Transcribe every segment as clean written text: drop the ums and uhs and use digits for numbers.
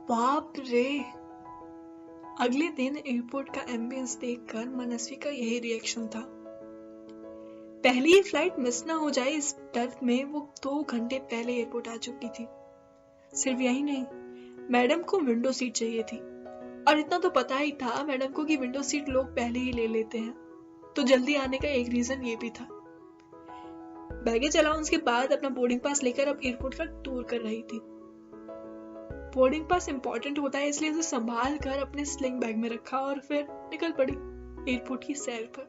बाप रे। अगले दिन एयरपोर्ट का एम्बियंस देखकर मनस्वी का यही रिएक्शन था। पहली ही फ्लाइट मिस ना हो जाए इस डर में वो 2 घंटे पहले एयरपोर्ट आ चुकी थी। सिर्फ यही नहीं, मैडम को विंडो सीट चाहिए थी और इतना तो पता ही था मैडम को कि विंडो सीट लोग पहले ही ले लेते हैं, तो जल्दी आने का एक रीजन ये भी था। बैगेज अलाउंस के बाद अपना बोर्डिंग पास लेकर अब एयरपोर्ट का टूर कर रही थी। बोर्डिंग पास इंपॉर्टेंट होता है, इसलिए उसे संभाल कर अपने स्लिंग बैग में रखा और फिर निकल पड़ी एयरपोर्ट की सैर पर।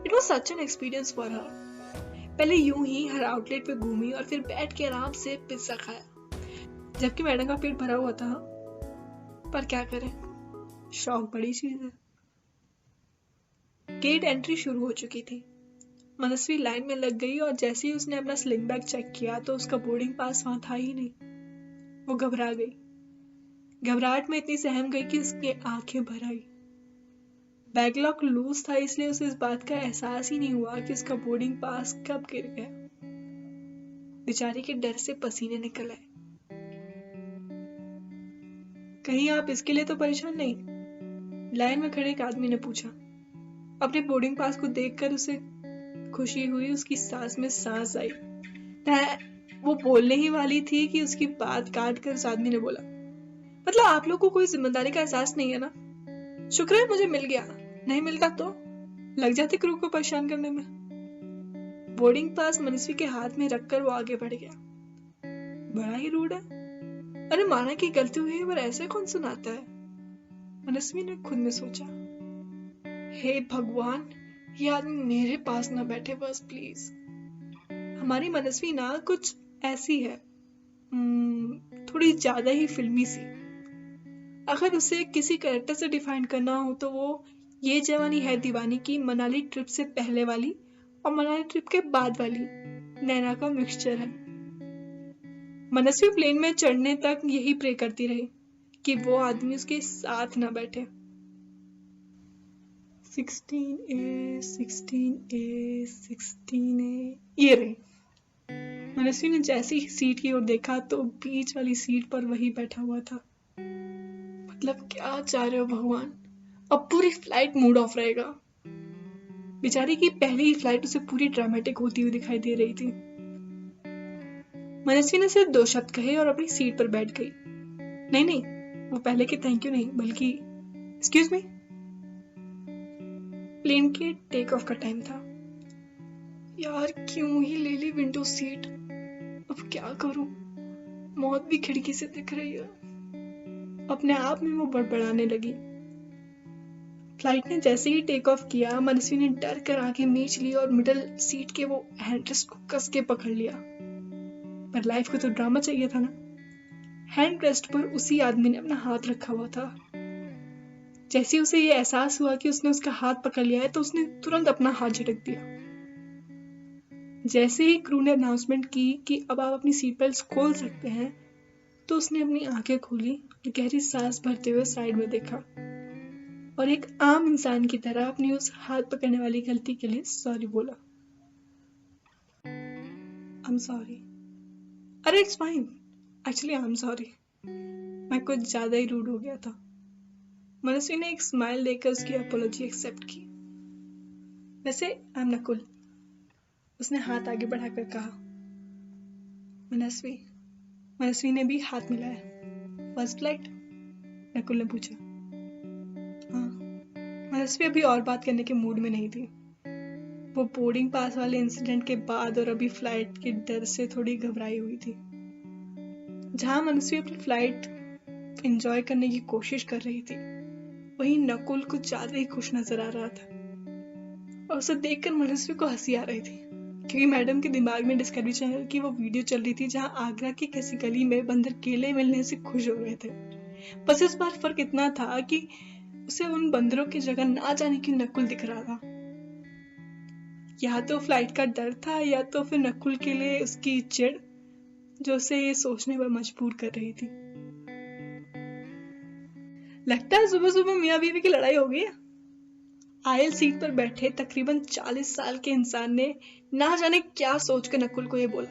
It was such an experience for her. पहले यूं ही हर आउटलेट पे घूमी और फिर बैठ के आराम से पिज्जा खाया, जबकि मैडम का पेट भरा हुआ था। पर क्या करें, शौक बड़ी चीज है। गेट एंट्री शुरू हो चुकी थी। मनस्वी लाइन में लग गई और जैसे ही उसने अपना स्लिंग बैग चेक किया तो उसका बोर्डिंग पास वहां था ही नहीं। वो घबरा गई। घबराहट में इतनी सहम गई कि उसकी आंखें भर आई। बैग लॉक लूज था, इसलिए उसे इस बात का एहसास ही नहीं हुआ कि उसका बोर्डिंग पास कब गिर गया। बेचारी के डर से पसीने निकल आए। कहीं आप इसके लिए तो परेशान नहीं? लाइन में खड़े एक आदमी ने पूछा। अपने बोर्डिंग पास को देखकर उसे खुशी हुई, उसकी सांस में सांस आई। वो बोलने ही वाली थी कि उसकी बात काट कर उस आदमी ने बोला, मतलब आप लोग को कोई जिम्मेदारी का एहसास नहीं है ना? शुक्र है मुझे मिल गया, नहीं मिलता तो लग जाते क्रू को परेशान करने में। बोर्डिंग पास मनस्वी के हाथ में रखकर वो आगे बढ़ गया। बड़ा ही रूड है। अरे माना कि गलती हुई है, पर ऐसे कौन सुनाता है? मनस्वी ने खुद में सोचा। हे भगवान, ये आदमी मेरे पास ना बैठे बस प्लीज। हमारी मनस्वी ना कुछ ऐसी है, थोड़ी ज्यादा ही फिल्मी सी। अगर उसे किसी कैरेक्टर से डिफाइन करना हो तो वो ये जवानी है दीवानी की मनाली ट्रिप से पहले वाली और मनाली ट्रिप के बाद वाली नैना का मिक्सचर है। मनस्वी प्लेन में चढ़ने तक यही प्रे करती रही कि वो आदमी उसके साथ ना बैठे। 16A, 16A, 16A, ये रही। मनस्वी ने जैसे ही सीट की ओर देखा तो बीच वाली सीट पर वही बैठा हुआ था। मतलब क्या चाह रहे हो भगवान, अब पूरी फ्लाइट मूड ऑफ रहेगा। बेचारी की पहली ही फ्लाइट उसे पूरी ड्रामेटिक होती हुई दिखाई दे रही थी। मनस्वी ने सिर्फ 2 शब्द कहे और अपनी सीट पर बैठ गई। नहीं, वो पहले के थैंक यू नहीं, बल्कि एक्सक्यूज मी। प्लेन के टेक ऑफ का टाइम था। यार क्यों ही ले ली विंडो सीट, अब क्या करूं, मौत भी खिड़की से दिख रही है। अपने आप में वो बड़बड़ाने लगी। फ्लाइट ने जैसे ही टेक ऑफ किया, मनस्वी ने डर कर आंखें मीच ली और मिडल सीट के वो हैंडरेस्ट को कस के पकड़ लिया। पर लाइफ को तो ड्रामा चाहिए था ना। हैंड रेस्ट पर उसी आदमी ने अपना हाथ रखा हुआ था। जैसे ही उसे ये एहसास हुआ कि उसने उसका हाथ पकड़ लिया है तो उसने तुरंत अपना हाथ झटक दिया। जैसे ही क्रू ने अनाउंसमेंट की कि अब आप अपनी सीट बेल्ट खोल सकते हैं, तो उसने अपनी आंखें खोली, गहरी सांस भरते हुए साइड में देखा और एक आम इंसान की तरह अपनी उस हाथ पकड़ने वाली गलती के लिए सॉरी बोला। I am sorry. अरे it's fine, actually I am sorry, मैं कुछ ज्यादा ही रूड हो गया था। मनस्वी ने एक स्माइल देकर उसकी अपॉलॉजी एक्सेप्ट की। वैसे आई एम नकुल, उसने हाथ आगे बढ़ाकर कहा। मनस्वी ने भी हाथ मिलाया। First flight? नकुल ने पूछा। हाँ। मनस्वी अभी और बात करने के मूड में नहीं थी। वो बोर्डिंग पास वाले इंसिडेंट के बाद और अभी फ्लाइट के डर से थोड़ी घबराई हुई थी। जहां मनस्वी अपनी फ्लाइट एंजॉय करने की कोशिश कर रही थी, वहीं नकुल कुछ ज्यादा ही खुश नजर आ रहा था और उसे देखकर मनस्वी को हंसी आ रही थी, क्योंकि मैडम के दिमाग में डिस्कवरी चैनल की वो वीडियो चल रही थी जहां आगरा की किसी गली में बंदर केले मिलने से खुश हो रहे थे। बस इस बार फर्क इतना था कि उसे उन बंदरों की जगह ना जाने की नकुल दिख रहा था। या तो फ्लाइट का डर था या तो फिर नकुल के लिए उसकी चिढ़, जो उसे ये सोचने पर मजबूर कर रही थी। लगता है सुबह सुबह मियां बीवी की लड़ाई हो गई है। आयल सीट पर बैठे तकरीबन 40 साल के इंसान ने ना जाने क्या सोचकर नकुल को ये बोला,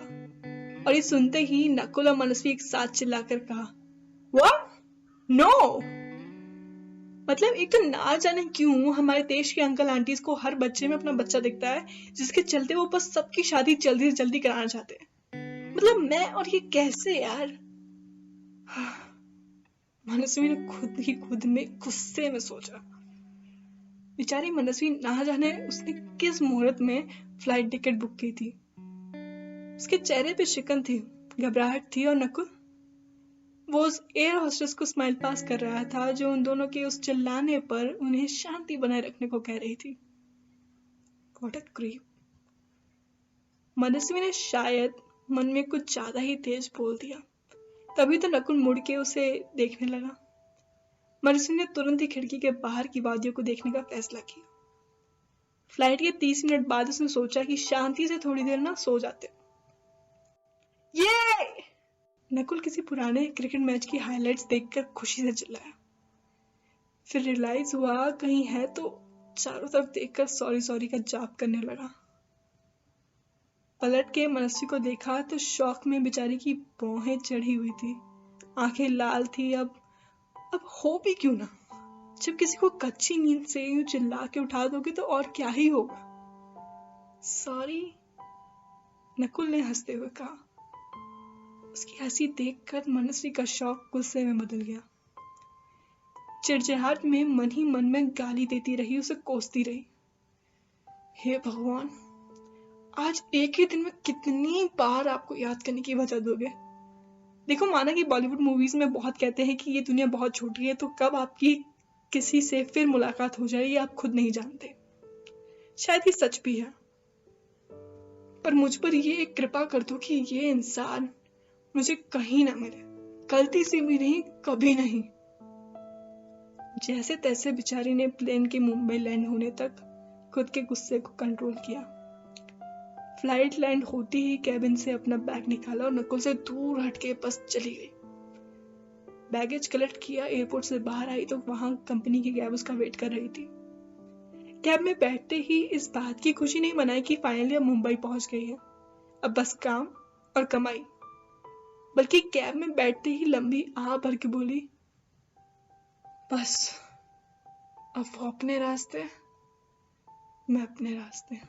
और ये सुनते ही नकुल और मनस्वी एक साथ चिल्लाकर कहा, व्हाट? नो। मतलब एक तो ना जाने क्यों हमारे देश के अंकल आंटीज को हर बच्चे में अपना बच्चा दिखता है, जिसके चलते वो बस सबकी शादी जल्दी से जल्दी कराना चाहते हैं। मतलब मैं और ये कैसे यार? मनस्वी ने खुद में गुस्से में सोचा। बेचारी मनस्वी ना जाने उसने किस मुहूर्त में फ्लाइट टिकट बुक की थी। उसके चेहरे पे शिकन थी, घबराहट थी, और नकुल वो उस एयर होस्टेस को स्माइल पास कर रहा था जो उन दोनों के उस चिल्लाने पर उन्हें शांति बनाए रखने को कह रही थी। What a creep. मनस्वी ने शायद मन में कुछ ज्यादा ही तेज बोल दिया। तभी तो नकुल मुड़ के उसे देखने लगा। मनस्वी ने तुरंत ही खिड़की के बाहर की वादियों को देखने का फैसला किया। फ्लाइट के 30 मिनट बाद उसने सोचा कि शांति से थोड़ी देर ना सो जाते। ये नकुल किसी पुराने क्रिकेट मैच की हाइलाइट्स देखकर खुशी से चिल्लाया। फिर रियलाइज हुआ कहीं है तो चारों तरफ देखकर सॉरी सॉरी का जाप करने लगा। पलट के मनस्वी को देखा तो शौक में बेचारी की भौहें चढ़ी हुई थी, आंखें लाल थी। अब हो भी क्यों ना। जब किसी को कच्ची नींद से यूं चिल्ला के उठा दोगे तो और क्या ही होगा। सॉरी, नकुल ने हंसते हुए कहा। उसकी हंसी देखकर मनस्वी का शौक गुस्से में बदल गया। चिड़चिड़ाहट में मन ही मन में गाली देती रही, उसे कोसती रही। हे भगवान, आज एक ही दिन में कितनी बार आपको याद करने की वजह दोगे? देखो, माना कि बॉलीवुड मूवीज में बहुत कहते हैं कि ये दुनिया बहुत छोटी है, तो कब आपकी किसी से फिर मुलाकात हो जाए ये आप खुद नहीं जानते। शायद ये सच भी है, पर मुझ पर ये एक कृपा कर दो कि ये इंसान मुझे कहीं ना मिले, गलती से भी नहीं, कभी नहीं। जैसे तैसे बेचारी ने प्लेन के मुंबई लैंड होने तक खुद के गुस्से को कंट्रोल किया। फ्लाइट लैंड होती ही कैबिन से अपना बैग निकाला और नकुल से दूर हटके बस चली गई। बैगेज कलेक्ट किया, एयरपोर्ट से बाहर आई तो वहां कंपनी की कैब उसका वेट कर रही थी। कैब में बैठते ही इस बात की खुशी नहीं मनाई कि फाइनली अब मुंबई पहुंच गई है, अब बस काम और कमाई, बल्कि कैब में बैठते ही लंबी आह भर के बोली, बस अब वो अपने रास्ते, मैं अपने रास्ते।